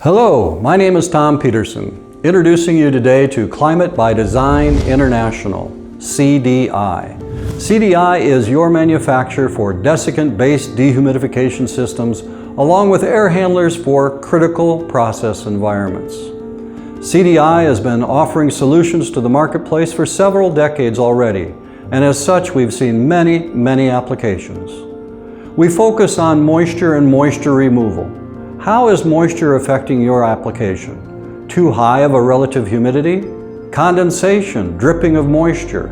Hello, my name is Tom Peterson, introducing you today to Climate by Design International, CDI. CDI is your manufacturer for desiccant-based dehumidification systems, along with air handlers for critical process environments. CDI has been offering solutions to the marketplace for several decades already, and as such we've seen many applications. We focus on moisture and moisture removal. How is moisture affecting your application? Too high of a relative humidity? Condensation, dripping of moisture?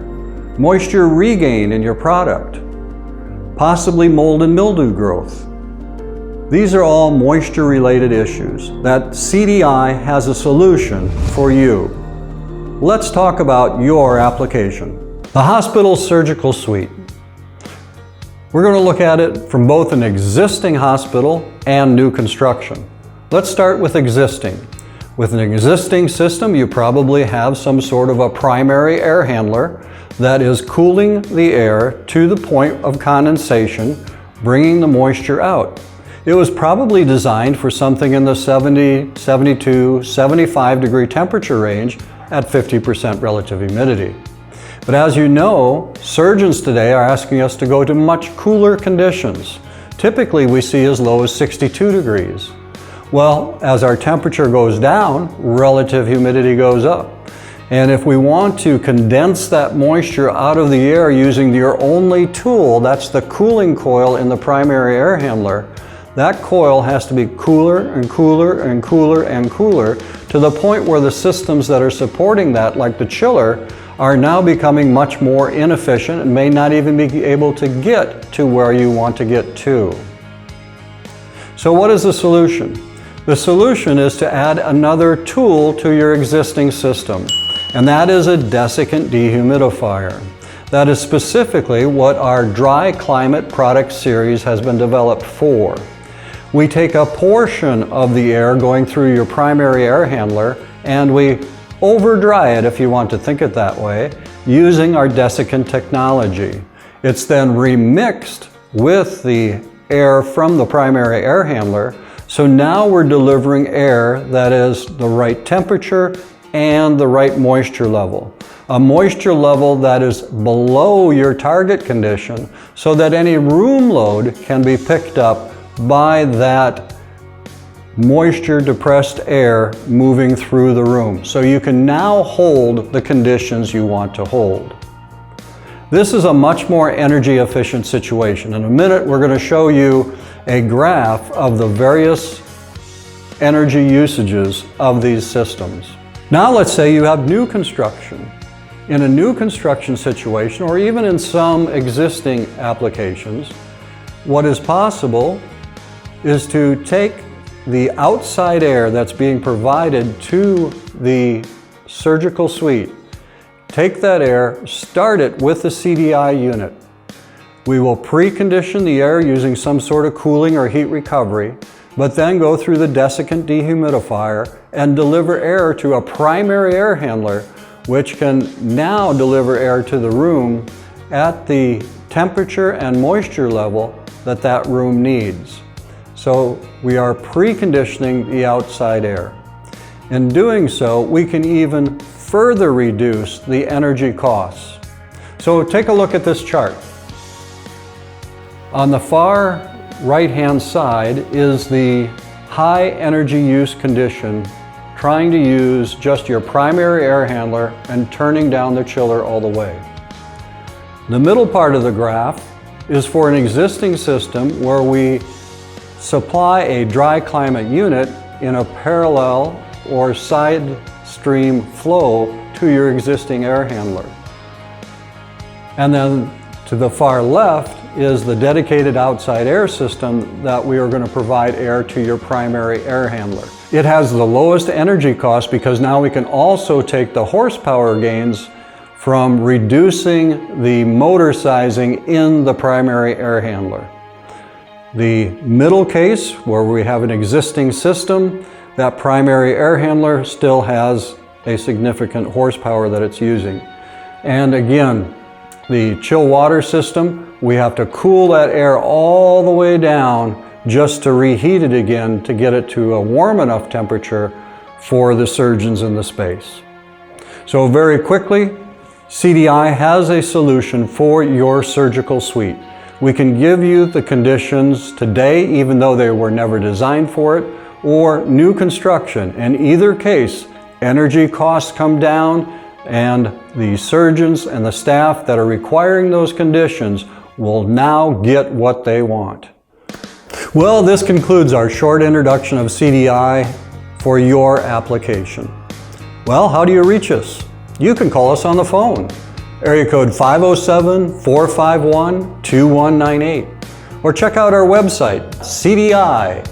Moisture regain in your product? Possibly mold and mildew growth? These are all moisture-related issues that CDI has a solution for you. Let's talk about your application. The hospital surgical suite. We're going to look at it from both an existing hospital and new construction. Let's start with existing. With an existing system, you probably have some sort of a primary air handler that is cooling the air to the point of condensation, bringing the moisture out. It was probably designed for something in the 70, 72, 75 degree temperature range at 50% relative humidity. But as you know, surgeons today are asking us to go to much cooler conditions. Typically we see as low as 62 degrees. Well, as our temperature goes down, relative humidity goes up. And if we want to condense that moisture out of the air using your only tool, that's the cooling coil in the primary air handler, that coil has to be cooler and cooler and cooler and cooler to the point where the systems that are supporting that, like the chiller, are now becoming much more inefficient and may not even be able to get to where you want to get to. So what is the solution? The solution is to add another tool to your existing system, and that is a desiccant dehumidifier. That is specifically what our dry climate product series has been developed for. We take a portion of the air going through your primary air handler and we over dry it, if you want to think it that way, using our desiccant technology. It's then remixed with the air from the primary air handler, so now we're delivering air that is the right temperature and the right moisture level. A moisture level that is below your target condition so that any room load can be picked up by that moisture depressed air moving through the room. So you can now hold the conditions you want to hold. This is a much more energy efficient situation. In a minute we're going to show you a graph of the various energy usages of these systems. Now let's say you have new construction. In a new construction situation, or even in some existing applications, what is possible is to take the outside air that's being provided to the surgical suite, take that air, start it with the CDI unit. We will precondition the air using some sort of cooling or heat recovery, but then go through the desiccant dehumidifier and deliver air to a primary air handler, which can now deliver air to the room at the temperature and moisture level that that room needs. So we are preconditioning the outside air. In doing so, we can even further reduce the energy costs. So take a look at this chart. On the far right-hand side is the high energy use condition, trying to use just your primary air handler and turning down the chiller all the way. The middle part of the graph is for an existing system where we supply a dry climate unit in a parallel or side stream flow to your existing air handler. And then to the far left is the dedicated outside air system that we are going to provide air to your primary air handler. It has the lowest energy cost because now we can also take the horsepower gains from reducing the motor sizing in the primary air handler. The middle case, where we have an existing system, that primary air handler still has a significant horsepower that it's using. And again, the chill water system, we have to cool that air all the way down just to reheat it again to get it to a warm enough temperature for the surgeons in the space. So very quickly, CDI has a solution for your surgical suite. We can give you the conditions today, even though they were never designed for it, or new construction. In either case, energy costs come down, and the surgeons and the staff that are requiring those conditions will now get what they want. Well, this concludes our short introduction of CDI for your application. Well, how do you reach us? You can call us on the phone, area code 507-451-2198, or check out our website, cdihvac.com.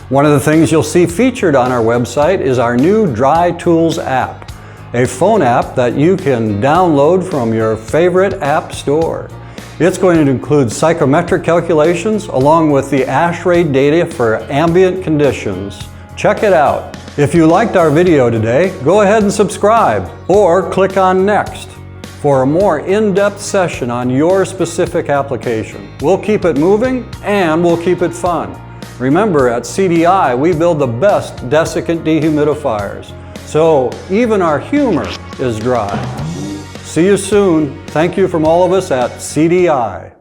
One of the things you'll see featured on our website is our new Dry Tools app, a phone app that you can download from your favorite app store. It's going to include psychometric calculations along with the ASHRAE data for ambient conditions. Check it out. If you liked our video today, go ahead and subscribe or click on Next for a more in-depth session on your specific application. We'll keep it moving and we'll keep it fun. Remember, at CDI, we build the best desiccant dehumidifiers, so even our humor is dry. See you soon. Thank you from all of us at CDI.